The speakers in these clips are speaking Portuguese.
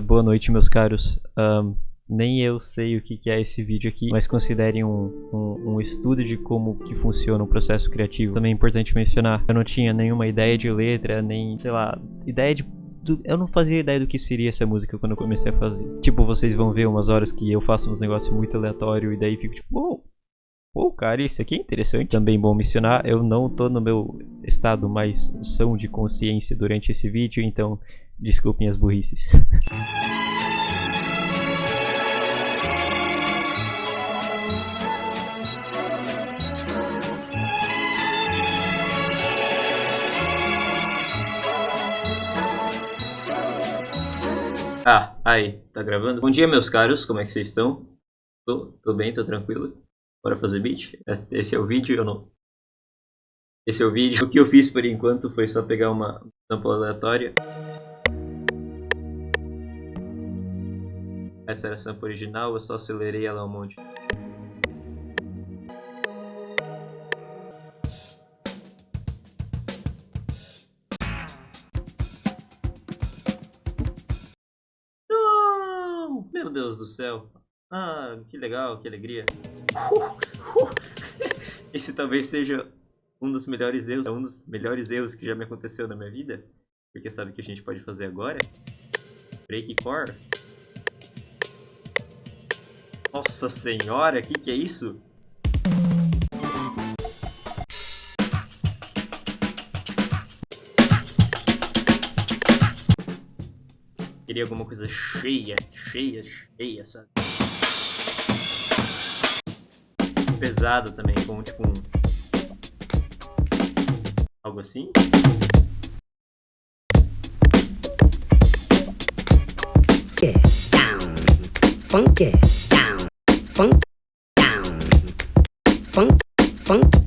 Boa noite, meus caros. Nem eu sei o que é esse vídeo aqui, mas considerem um estudo de como que funciona o processo criativo. Também é importante mencionar, eu não tinha nenhuma ideia de letra, nem, sei lá, eu não fazia ideia do que seria essa música quando eu comecei a fazer. Tipo, vocês vão ver umas horas que eu faço uns negócios muito aleatórios e daí fico tipo, uou, cara, isso aqui é interessante. Também bom mencionar, eu não tô no meu estado mais são de consciência durante esse vídeo, então desculpem as burrices. Aí, tá gravando? Bom dia, meus caros, como é que vocês estão? Tô bem, tô tranquilo. Bora fazer beat? Esse é o vídeo, Esse é o vídeo. O que eu fiz por enquanto foi só pegar uma sample aleatória. Essa era a sample original, eu só acelerei ela um monte. Meu Deus do céu. Que legal, que alegria. Esse talvez seja um dos melhores erros que já me aconteceu na minha vida. Porque sabe o que a gente pode fazer agora? Breakcore. Nossa senhora, que é isso? Queria alguma coisa cheia, sabe? Pesado também, como tipo algo assim. Down, funk down, funk down, funk, funk.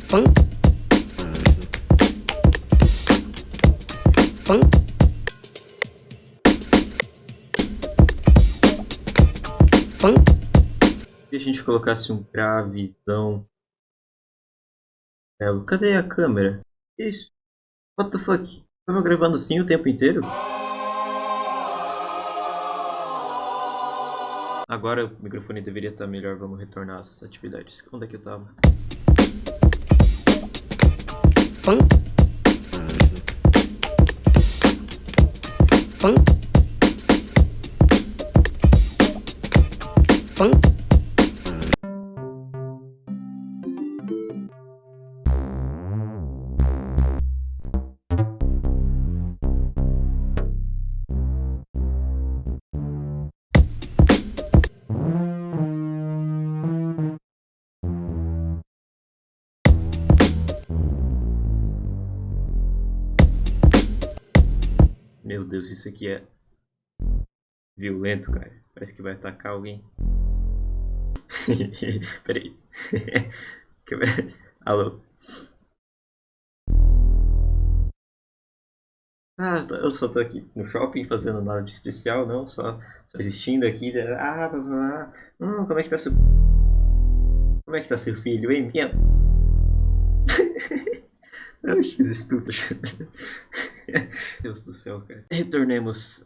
Funk, funk, funk. Se a gente colocasse um gravezão. Cadê a câmera? Que isso? What the fuck? Tava gravando assim o tempo inteiro? Agora o microfone deveria estar melhor, vamos retornar às atividades. Onde é que eu tava? Funk, funk, funk. Meu Deus, isso aqui é violento, cara. Parece que vai atacar alguém. Peraí. Alô? Eu só tô aqui no shopping fazendo nada de especial, não. Só existindo aqui. Como é que tá seu... Como é que tá seu filho, hein? Oxi, que estúpido. Deus do céu, cara. Retornemos.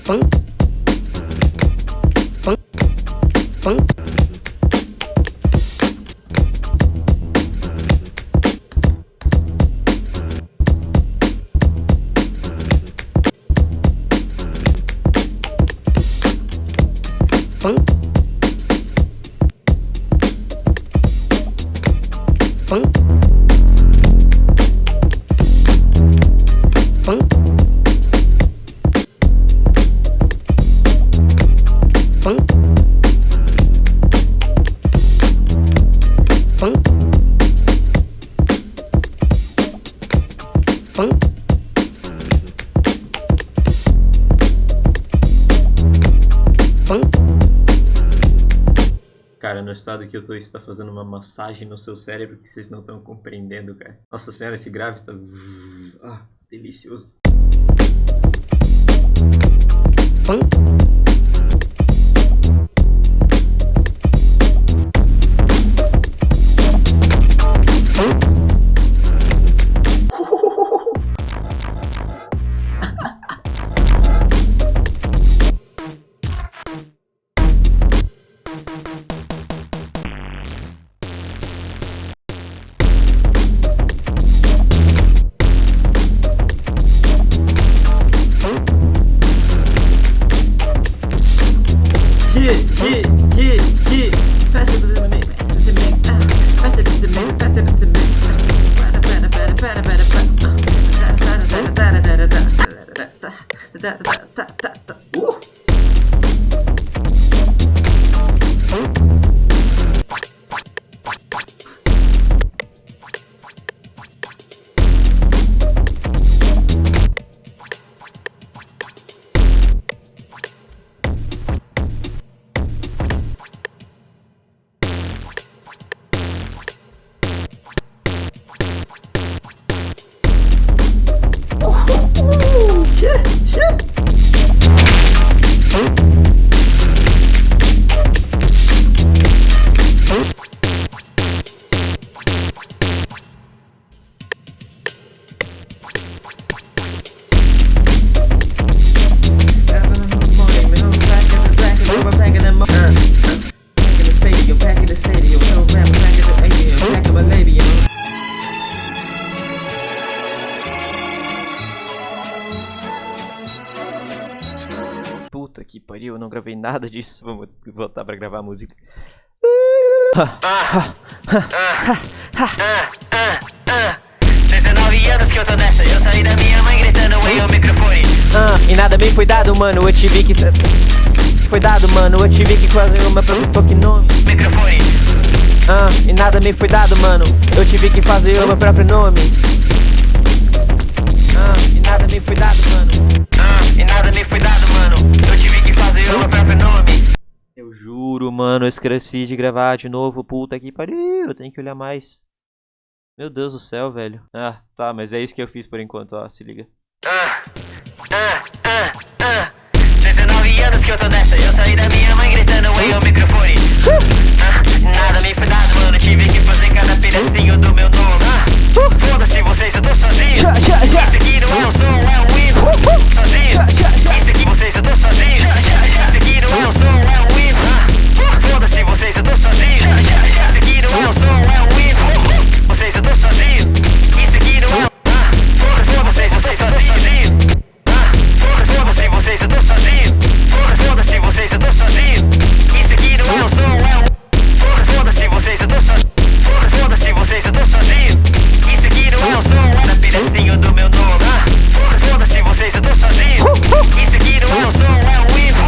Funk, funk, funk. Funk, funk, funk, funk, funk, funk. Funk. Cara, no estado que eu tô, isso tá fazendo uma massagem no seu cérebro que vocês não estão compreendendo, cara. Nossa senhora, esse grave tá... delicioso. Funk, Puta que pariu, eu não gravei nada disso. Vamos voltar pra gravar a música. 19 anos que eu tô nessa, eu saí da minha mãe gritando em o microfone. E nada me foi dado, mano, eu tive que... Foi dado, mano, eu tive que fazer o meu próprio fucking nome. Microfone. E nada me foi dado, mano, eu tive que fazer o meu próprio nome. E nada me foi dado, mano. E nada me foi dado, mano, eu tive que fazer o meu próprio nome. Eu juro, mano, eu esqueci de gravar de novo, puta que pariu, eu tenho que olhar mais. Meu Deus do céu, velho. Tá, mas é isso que eu fiz por enquanto, ó, se liga. 19 anos que eu tô nessa, eu saí da minha mãe gritando em o microfone. Nada me foi dado, mano, tive que fazer cada pedacinho do meu nome. Foda-se vocês, eu tô sozinho. Isso aqui não é um som, é um hino. Sozinho. Isso aqui vocês, eu tô sozinho. Isso aqui não é um som, é um hino. Foda-se vocês, eu tô sozinho. Isso aqui não é um som, é um hino. Vocês, eu tô sozinho. Isso aqui não é um... Foda-se vocês, eu tô sozinho. Foda-se vocês, eu tô sozinho. Foda-se vocês, eu tô sozinho. Isso aqui não é um som, é um... Foda-se vocês, eu tô sozinho. Foda-se vocês, eu tô sozinho. Isso aqui não é um som, é um pedacinho do meu nome. Foda-se vocês, eu tô sozinho. Isso aqui não é um som, é um hino.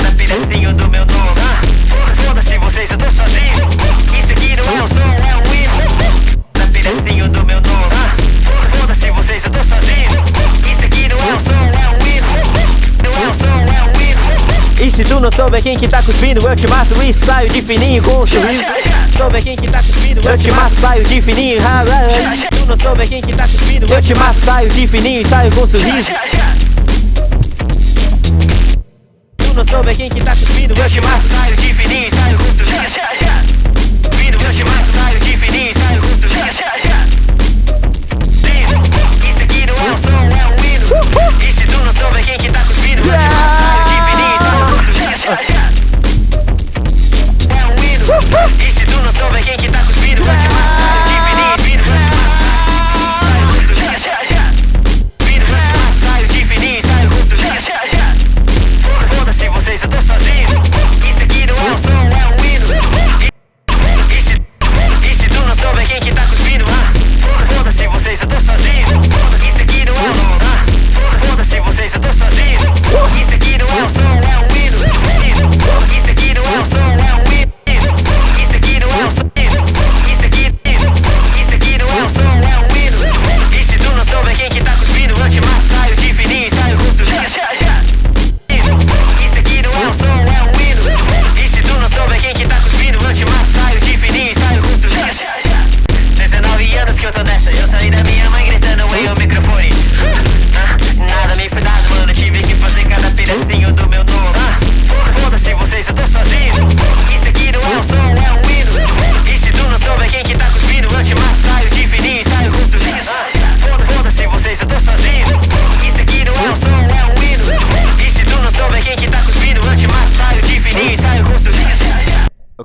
Um pedacinho do meu nome. Foda-se vocês, eu tô sozinho. Isso aqui não é um som, é um hino. Um pedacinho do meu nome. Foda-se vocês, eu tô sozinho. Isso aqui não é um som, é um hino. Não é um som, é um hino. E se tu não souber quem que tá cuspindo, eu te mato e saio de fininho com um sorriso. Souber quem que tá cuspindo, eu te mato, saio de fininho. Tu não souber quem que tá cuspindo, eu te mato, saio de fininho e saio com um sorriso. Tu não souber quem que tá cuspindo, eu te mato, saio de fininho e saio com um sorriso. Vindo, eu te mato, saio de fininho e saio com um sorriso. Isso aqui não é um som, é um hino. E se tu não souber quem que tá cuspindo, eu te mato, saio de fininho e saio com um sorriso. É um hino. E se tu não souber quem que tá cuspindo, eu te mato, saio de fininho e viro. Saio de fininho e saio com um sorriso. Foda-se vocês, eu tô sozinho. Isso aqui não é um som, é um hino. E se tu não souber quem que tá cuspindo, foda-se vocês, eu tô sozinho. Isso aqui não é um... Foda-se vocês, eu tô sozinho. Isso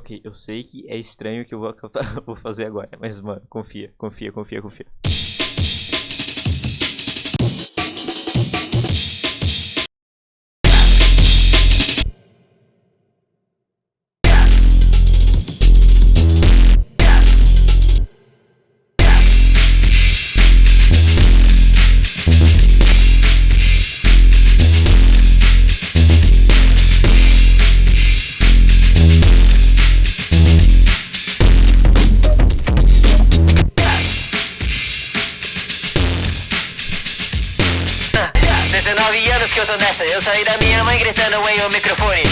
Ok, eu sei que é estranho o que eu vou fazer agora, mas, mano, confia. Que eu tô nessa, eu saí da minha mãe gritando em o microfone.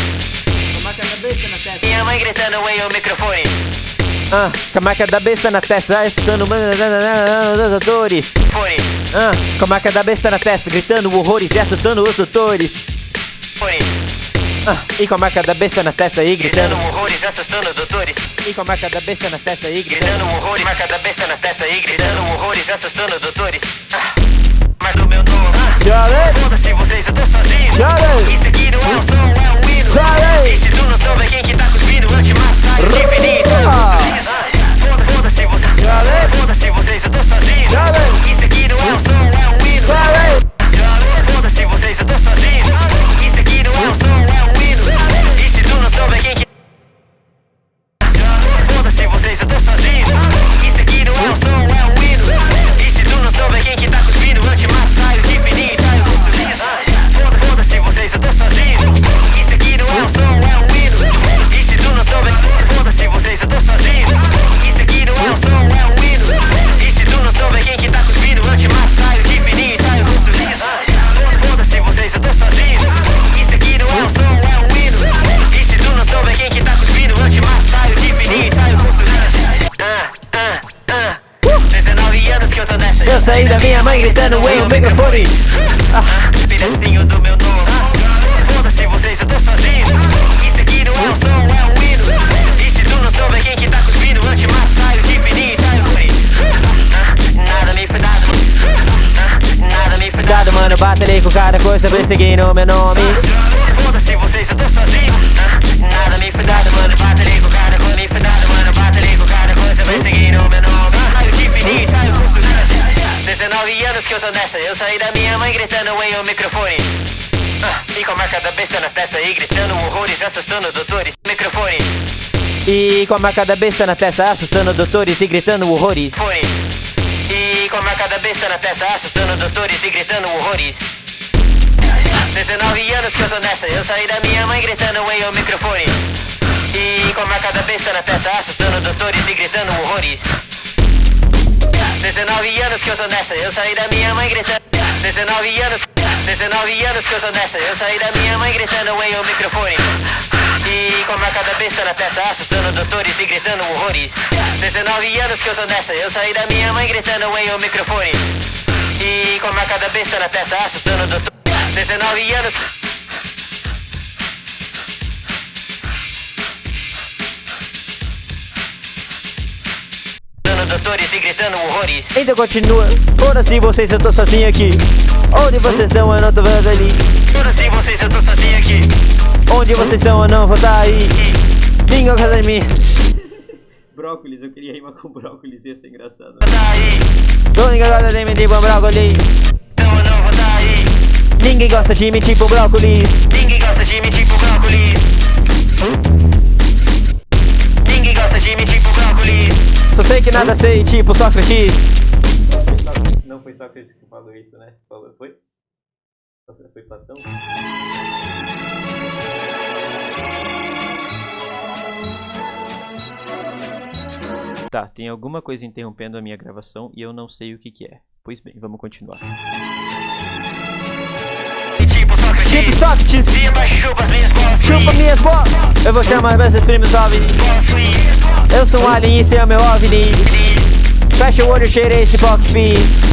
Com a marca da besta na testa. Minha mãe gritando em o microfone. Com a marca da besta na testa, assustando os doutores. Fone. Com a marca da besta na testa, gritando horrores e assustando os doutores. Fone. E com a marca da besta na testa aí, Gritando gritando. horrores, assustando doutores. E com a marca da besta na testa aí, Gritando gritando. horrores, marca da besta na testa aí, gritando horrores, assustando doutores. Mas o meu nome. Foda-se vocês, eu tô sozinho. Isso aqui não é um som, é um hino. E se tu não souber quem que tá cuspindo, anti-massa, infinito. Foda-se vocês. Foda-se vocês, eu tô sozinho. Isso aqui não é um som, é um hino. Foda-se vocês, eu tô sozinho. Isso aqui não é um som, é um hino. E se tu não souber quem que. Foda-se vocês, eu tô sozinho. Isso aqui não é um som, é um hino. E se tu não souber quem que tá cuspindo, anti-massa, saio de infinito. Foda-se vocês, eu tô sozinho. Isso aqui não é um som, é um hino. E se tu não souber, foda-se vocês, eu tô sozinho. Isso aqui não é um som, é um hino. E se tu não souber quem que tá cuspindo, anti-massa, saio de infinito. Foda-se vocês, eu tô sozinho. Isso aqui não é um som, é um hino. E se tu não souber quem que tá cuspindo, anti-massa, saio de infinito. 19 anos que eu tô nessa. Eu saí da minha mãe gritando em um microfone. Pedacinho do meu nome. Foda-se vocês, eu tô sozinho. Isso aqui não é um som, é um hino. E se tu não souber quem que tá cuspindo, anti-massa, saio de infinito. Nada me foi dado. Nada me foi dado. Mano, batalhei com cada coisa perseguindo o meu nome. Foda-se vocês, eu tô sozinho. Nada me foi dado, mano. Batalhei com cada coisa, me foi dado, mano. Batalhei com cada coisa perseguindo o meu nome. Saio de infinito, saio construindo. 19 anos que eu tô nessa. Eu saí da minha mãe gritando em o microfone. E com a marca da besta na testa aí, gritando horrores, assustando doutores. Microfone. E com a marca da besta na testa, assustando doutores e gritando horrores. Fone. E com a marca da besta na testa, assustando doutores e gritando horrores. 19 anos que eu tô nessa. Eu saí da minha mãe gritando em o microfone. E com a marca da besta na testa, assustando doutores e gritando horrores. 19 anos que eu tô nessa. Eu saí da minha mãe gritando. 19 anos que eu tô nessa. Eu saí da minha mãe gritando em o microfone. E com a marca da besta na testa, assustando doutores e gritando horrores. 19 anos que eu tô nessa. Eu saí da minha mãe gritando em o microfone. E com a marca da besta na testa, assustando doutores. 19 anos. Doutores e gritando horrores. Então continua, foda-se vocês, eu tô sozinho aqui. Onde vocês estão, eu não tô vendo ali. Foda-se vocês, eu tô sozinho aqui. Onde vocês estão, eu não vou tá aí. Ninguém gosta de mim. Brócolis, eu queria rimar com brócolis, ia ser engraçado. Tá aí. Ninguém gosta de mim tipo brócolis. Então eu não vou tá aí. Ninguém gosta de mim tipo brócolis. Ninguém gosta de mim tipo brócolis. Ninguém gosta de mim tipo brócolis. Só sei que nada sei tipo Sócrates. Não foi Sócrates que falou isso, né? Falou, foi? Foi Platão? Tá, tem alguma coisa interrompendo a minha gravação e eu não sei o que que é. Pois bem, vamos continuar. Tipo Sócrates. Tipo Sócrates. Cima, chupa as minhas bolas. Chupa minhas bolas. Eu vou chamar meus primos OVNI. Eu sou um alien e esse é o meu OVNI. Fecha o olho, cheira esse pó que fiz.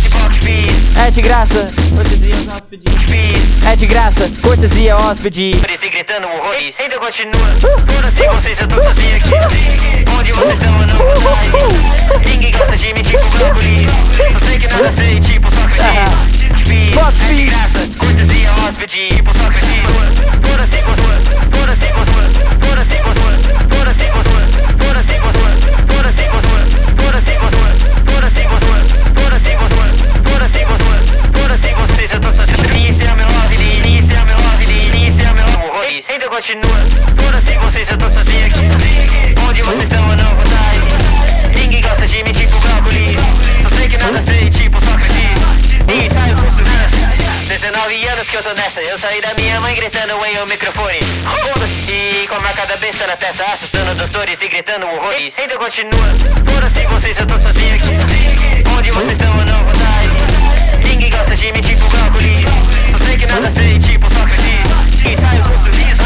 É de graça, cortesia aos hóspedes. É de graça, cortesia ao hóspede. E gritando horrores. Ainda continua. Foda-se vocês, eu tô sozinho aqui. Onde vocês estão, eu não vou sair. Ninguém gosta de mim, tipo brócolis. Só sei que nada sei, tipo Sócrates. É de graça, cortesia ao hóspede. Tipo Sócrates. Foda-se você, foda-se você, foda-se você, foda-se você. Foda-se vocês, eu tô sozinho aqui. Onde vocês estão eu não vou estar aí. Ninguém gosta de mim tipo brócoli. Só sei que nada sei tipo Sócrates. E saio com substância. 19 anos que eu tô nessa. Eu saí da minha mãe gritando em um microfone. Foda-se. E com a marcada besta na testa, assustando doutores e gritando horrores. Ainda continua. Foda-se vocês, eu tô sozinho aqui. Onde vocês estão eu não vou estar aí. Ninguém gosta de mim tipo brócoli. Só sei que nada sei tipo Sócrates. E saio com sorriso.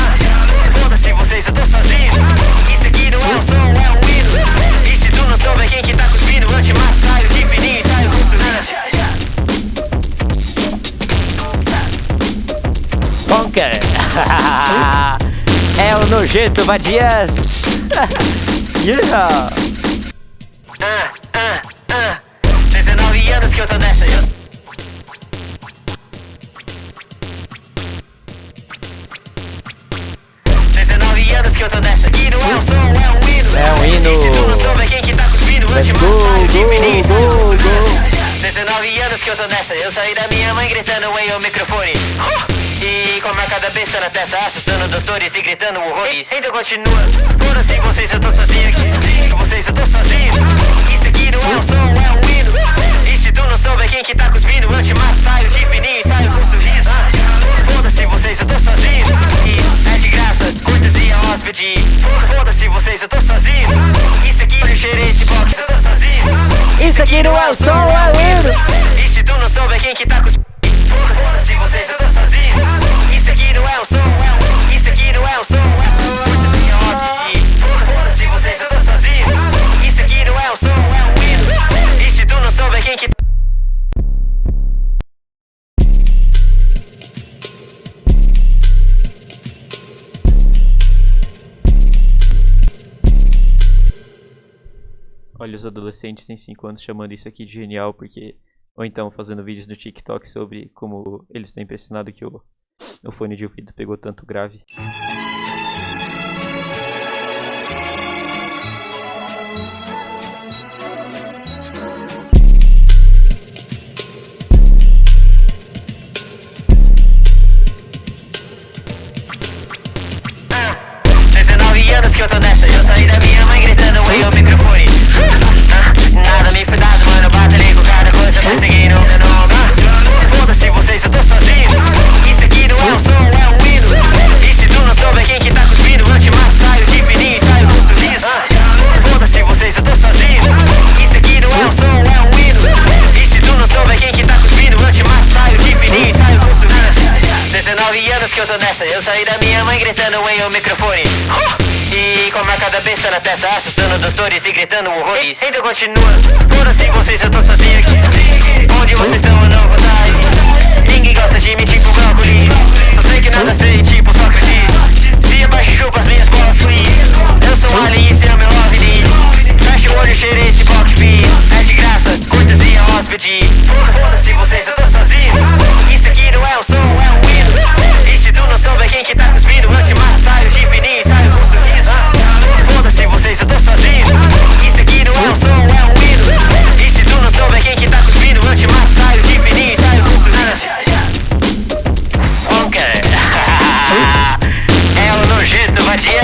Foda-se vocês, eu tô sozinho. Isso aqui não é um som, é um hino. E se tu não souber quem que tá cuspindo, eu te mato, saio de fininho e saio com sorriso. Bunker. É o nojento Vadias. Yeah. 19 anos que eu tô nessa. 19 anos que eu tô nessa. E não é um som, é um hino. É um hino. E se tu não souber quem que tá cuspindo, eu te mato, saio de fininho e saio com sorriso. 19 anos que eu tô nessa. Eu saí da minha mãe gritando em um microfone. E com a marcada besta na testa, assustando doutores e gritando horrores. Ainda continua. Foda-se vocês, eu tô sozinho aqui. Vocês, eu tô sozinho. Isso aqui não é um som, é um hino. E se tu não souber quem que tá cuspindo, eu te mato, saio de fininho e saio com sorriso. Foda-se vocês, eu tô sozinho. E é de graça, cortesia hóspede. Foda-se vocês, eu tô sozinho. Isso aqui eu cheirei esse box, eu tô sozinho. Isso aqui não é o som, é o hino. E se tu não souber quem que tá cuspindo, foda-se vocês, eu tô sozinho. Isso aqui não é um som, é um. Isso aqui não é um som, é um. Cortesia hóspede. Foda-se vocês, eu tô sozinho. Isso aqui não é um som, é um hino. E se tu não souber quem que Olha os adolescentes em 5 anos chamando isso aqui de genial, porque... Ou então fazendo vídeos no TikTok sobre como eles estão impressionados que o fone de ouvido pegou tanto grave. anos que eu tô nessa. Eu saí da minha mãe gritando em um microfone. Nada me foi dado, mano. Batalhei com cada coisa, mas segui no meu nome. Foda-se vocês, eu tô sozinho. Isso aqui não é um som, é um hino. E se tu não souber quem que tá cuspindo, eu te mato, saio de fininho, saio com sorriso. Foda-se vocês, eu tô sozinho. Isso aqui não é um som, é um hino. E se tu não souber quem que tá cuspindo, eu te mato, saio de fininho, saio com sorriso. 19 anos que eu tô nessa. Eu saí da minha mãe gritando em um microfone. E com a marcada besta na testa, assustando doutores e gritando horrores. Ainda continua. Foda-se vocês, eu tô sozinho aqui. Onde vocês estão, eu não vou estar aí. Ninguém gosta de mim, tipo brócoli. Só sei que nada sei, tipo Sócrates. Se abaixo, chupa as minhas bolas, eu sou um alien, esse é o meu OVNI. Fecha o olho, cheirei esse pó que fiz. É de graça, cortesia hóspede. Foda-se vocês, eu tô sozinho. Isso aqui não é um som, é um hino. E se tu não souber quem que tá cuspindo, eu te mato, saio de fininho, saio com sorriso. Foda-se vocês, eu tô sozinho. Isso aqui não é um som, é um hino. E se tu não souber quem que tá cuspindo, eu te mato, saio de fininho, saio com sorriso. Ok. É o nojento, vadia.